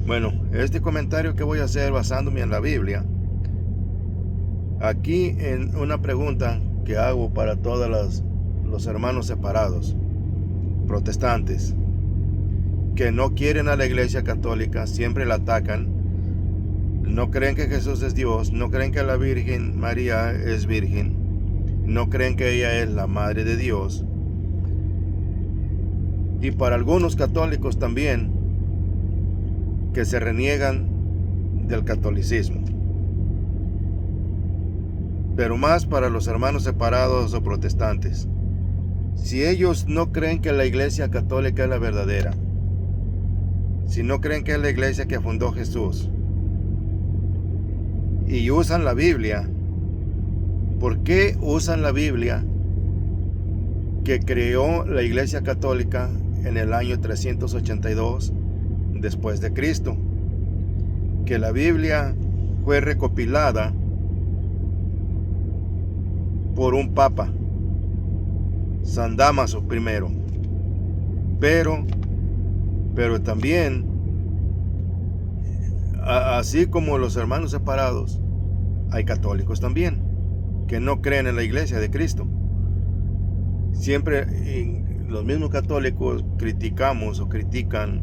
Bueno, este comentario que voy a hacer basándome en la Biblia, aquí en una pregunta que hago para todos los hermanos separados, protestantes, que no quieren a la Iglesia Católica, siempre la atacan, no creen que Jesús es Dios, no creen que la Virgen María es virgen, no creen que ella es la Madre de Dios. Y para algunos católicos también, que se reniegan del catolicismo. Pero más para los hermanos separados o protestantes. Si ellos no creen que la Iglesia Católica es la verdadera, si no creen que es la iglesia que fundó Jesús, y usan la Biblia, ¿por qué usan la Biblia que creó la Iglesia Católica en el año 382 después de Cristo? Que la Biblia fue recopilada por un papa, San Dámaso I. Pero también, así como los hermanos separados, hay católicos también que no creen en la Iglesia de Cristo. Siempre los mismos católicos criticamos o critican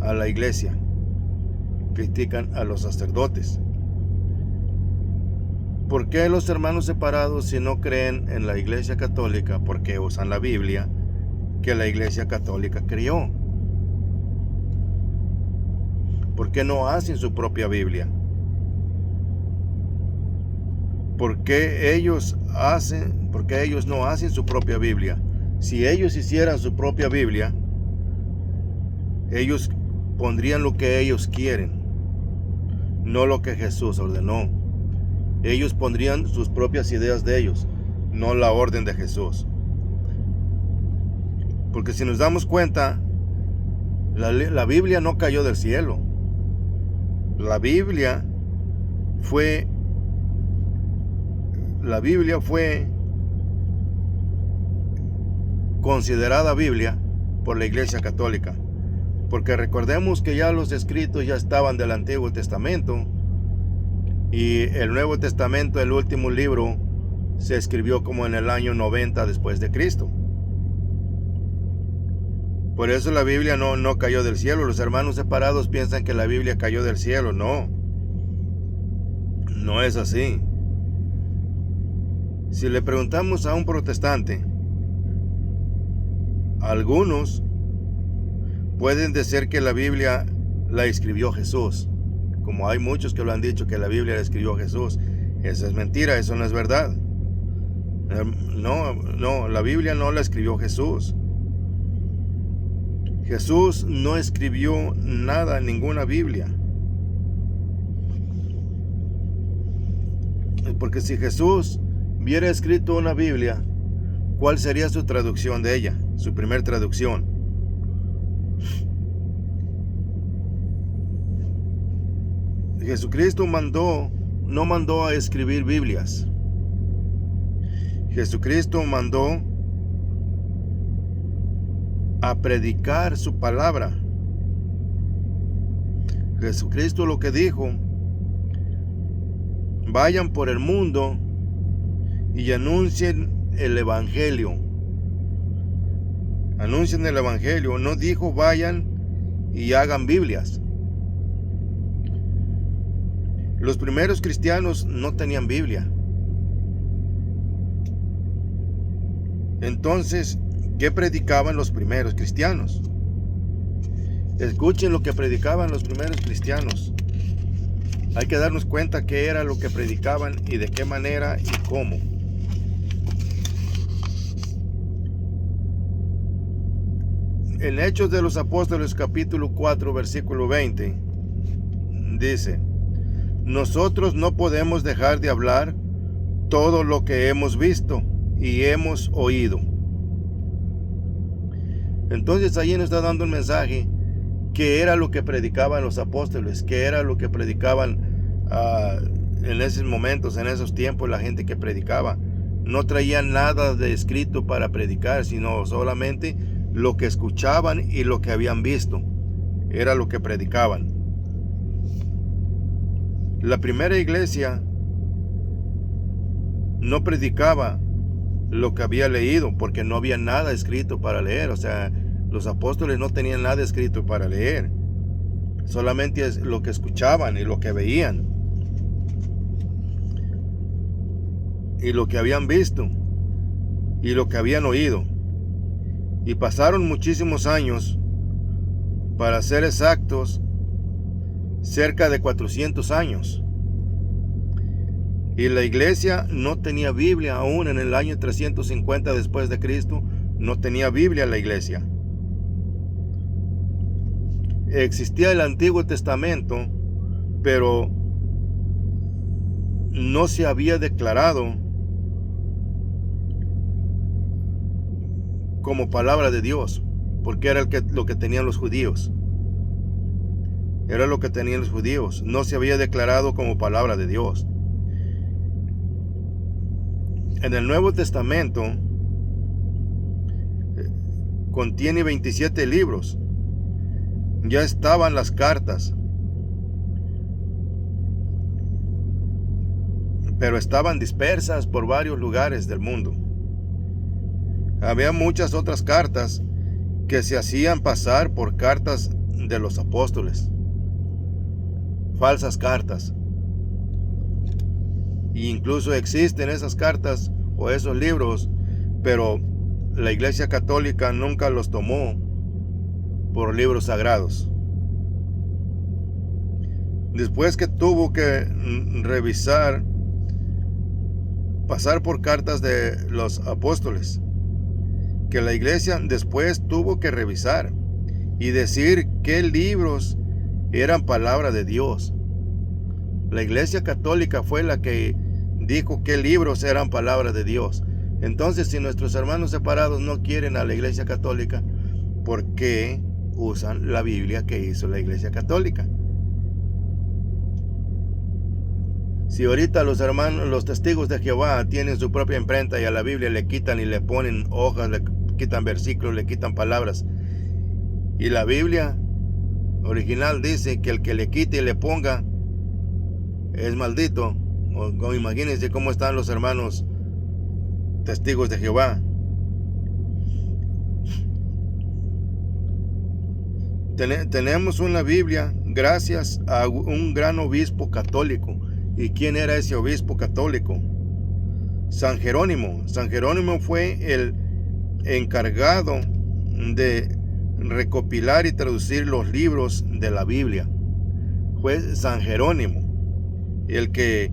a la Iglesia, critican a los sacerdotes. ¿Por qué los hermanos separados, si no creen en la Iglesia Católica, por qué usan la Biblia que la Iglesia Católica creó? ¿Por qué no hacen su propia Biblia? ¿Por qué ellos no hacen su propia Biblia? Si ellos hicieran su propia Biblia, ellos pondrían lo que ellos quieren, no lo que Jesús ordenó. Ellos pondrían sus propias ideas de ellos, no la orden de Jesús. Porque si nos damos cuenta, la Biblia no cayó del cielo. La Biblia fue considerada Biblia por la Iglesia Católica. Porque recordemos que ya los escritos ya estaban del Antiguo Testamento, y el Nuevo Testamento, el último libro, se escribió como en el año 90 después de Cristo. Por eso la Biblia no cayó del cielo. Los hermanos separados piensan que la Biblia cayó del cielo. No es así. Si le preguntamos a un protestante, algunos pueden decir que la Biblia la escribió Jesús, como hay muchos que lo han dicho, que la Biblia la escribió Jesús. Esa es mentira, eso no es verdad. No, la Biblia no la escribió Jesús. Jesús no escribió nada en ninguna Biblia. Porque si Jesús hubiera escrito una Biblia, ¿cuál sería su traducción de ella? Su primer traducción. Jesucristo no mandó a escribir Biblias. Jesucristo mandó a predicar su palabra. Jesucristo lo que dijo: vayan por el mundo y anuncien el Evangelio. Anuncien el Evangelio. No dijo vayan y hagan Biblias. Los primeros cristianos no tenían Biblia. Entonces, ¿qué predicaban los primeros cristianos? Escuchen lo que predicaban los primeros cristianos. Hay que darnos cuenta qué era lo que predicaban y de qué manera y cómo. En Hechos de los Apóstoles, capítulo 4, versículo 20, dice: nosotros no podemos dejar de hablar todo lo que hemos visto y hemos oído. Entonces ahí nos está dando un mensaje: qué era lo que predicaban los apóstoles, qué era lo que predicaban en esos momentos, en esos tiempos. La gente que predicaba no traía nada de escrito para predicar, sino solamente lo que escuchaban y lo que habían visto era lo que predicaban. La primera iglesia no predicaba lo que había leído, porque no había nada escrito para leer. O sea, los apóstoles no tenían nada escrito para leer, solamente es lo que escuchaban y lo que veían y lo que habían visto y lo que habían oído. Y pasaron muchísimos años, para ser exactos, cerca de 400 años. Y la iglesia no tenía Biblia aún en el año 350 después de Cristo. No tenía Biblia la iglesia. Existía el Antiguo Testamento, pero no se había declarado como palabra de Dios, porque era lo que tenían los judíos. Era lo que tenían los judíos. No se había declarado como palabra de Dios. En el Nuevo Testamento contiene 27 libros. Ya estaban las cartas, pero estaban dispersas por varios lugares del mundo. Había muchas otras cartas que se hacían pasar por cartas de los apóstoles, falsas cartas. E incluso existen esas cartas o esos libros, pero la Iglesia Católica nunca los tomó por libros sagrados. Después que tuvo que revisar, pasar por cartas de los apóstoles, que la iglesia después tuvo que revisar y decir qué libros eran palabra de Dios. La Iglesia Católica fue la que dijo qué libros eran palabra de Dios. Entonces, si nuestros hermanos separados no quieren a la Iglesia Católica, ¿por qué usan la Biblia que hizo la Iglesia Católica? Si ahorita los hermanos, los testigos de Jehová tienen su propia imprenta y a la Biblia le quitan y le ponen hojas, le quitan versículos, le quitan palabras, y la Biblia original dice que el que le quite y le ponga es maldito, o imagínense cómo están los hermanos testigos de Jehová. Tenemos una Biblia gracias a un gran obispo católico. ¿Y quién era ese obispo católico? San Jerónimo. San Jerónimo fue el encargado de recopilar y traducir los libros de la Biblia. Fue San Jerónimo el que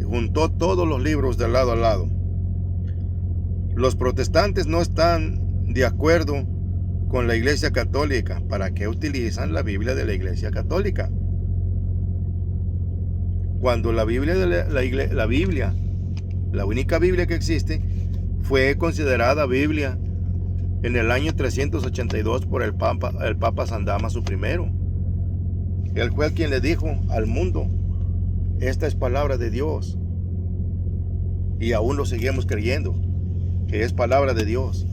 juntó todos los libros de lado a lado. Los protestantes no están de acuerdo con la Iglesia Católica. ¿Para qué utilizan la Biblia de la Iglesia Católica? Cuando la Biblia la única Biblia que existe, fue considerada Biblia en el año 382 por el Papa San Damaso I. Él fue quien le dijo al mundo: esta es palabra de Dios. Y aún lo seguimos creyendo, que es palabra de Dios.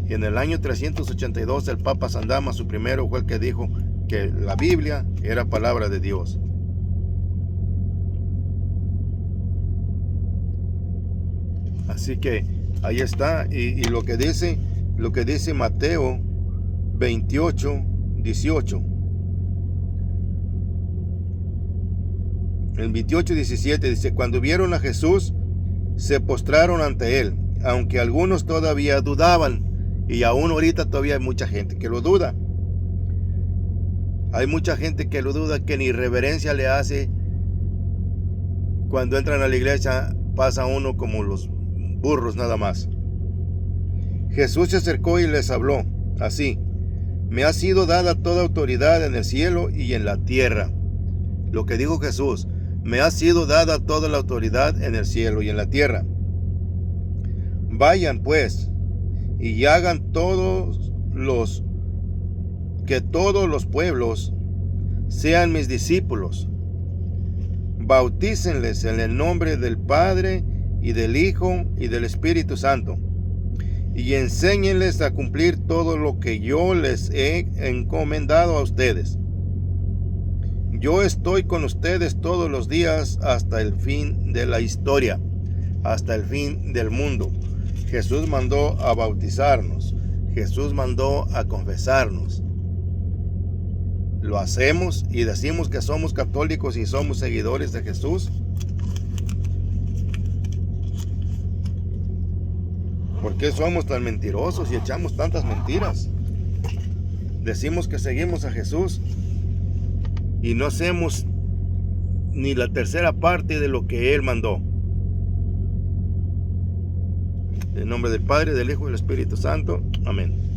Y en el año 382 el Papa San Damaso I fue el que dijo que la Biblia era palabra de Dios. Así que ahí está. Y lo que dice Mateo 28, 18. El 28, 17 dice: cuando vieron a Jesús, se postraron ante él, aunque algunos todavía dudaban. Y aún ahorita todavía hay mucha gente que lo duda. Hay mucha gente que lo duda, que ni reverencia le hace. Cuando entran a la iglesia, pasa uno como los burros nada más. Jesús se acercó y les habló así: me ha sido dada toda autoridad en el cielo y en la tierra. Lo que dijo Jesús: me ha sido dada toda la autoridad en el cielo y en la tierra. Vayan pues y hagan que todos los pueblos sean mis discípulos. Bautícenles en el nombre del Padre y del Hijo y del Espíritu Santo, y enséñenles a cumplir todo lo que yo les he encomendado a ustedes. Yo estoy con ustedes todos los días hasta el fin de la historia, hasta el fin del mundo. Jesús mandó a bautizarnos. Jesús mandó a confesarnos. ¿Lo hacemos y decimos que somos católicos y somos seguidores de Jesús? ¿Por qué somos tan mentirosos y echamos tantas mentiras? Decimos que seguimos a Jesús y no hacemos ni la tercera parte de lo que Él mandó. En nombre del Padre, del Hijo y del Espíritu Santo. Amén.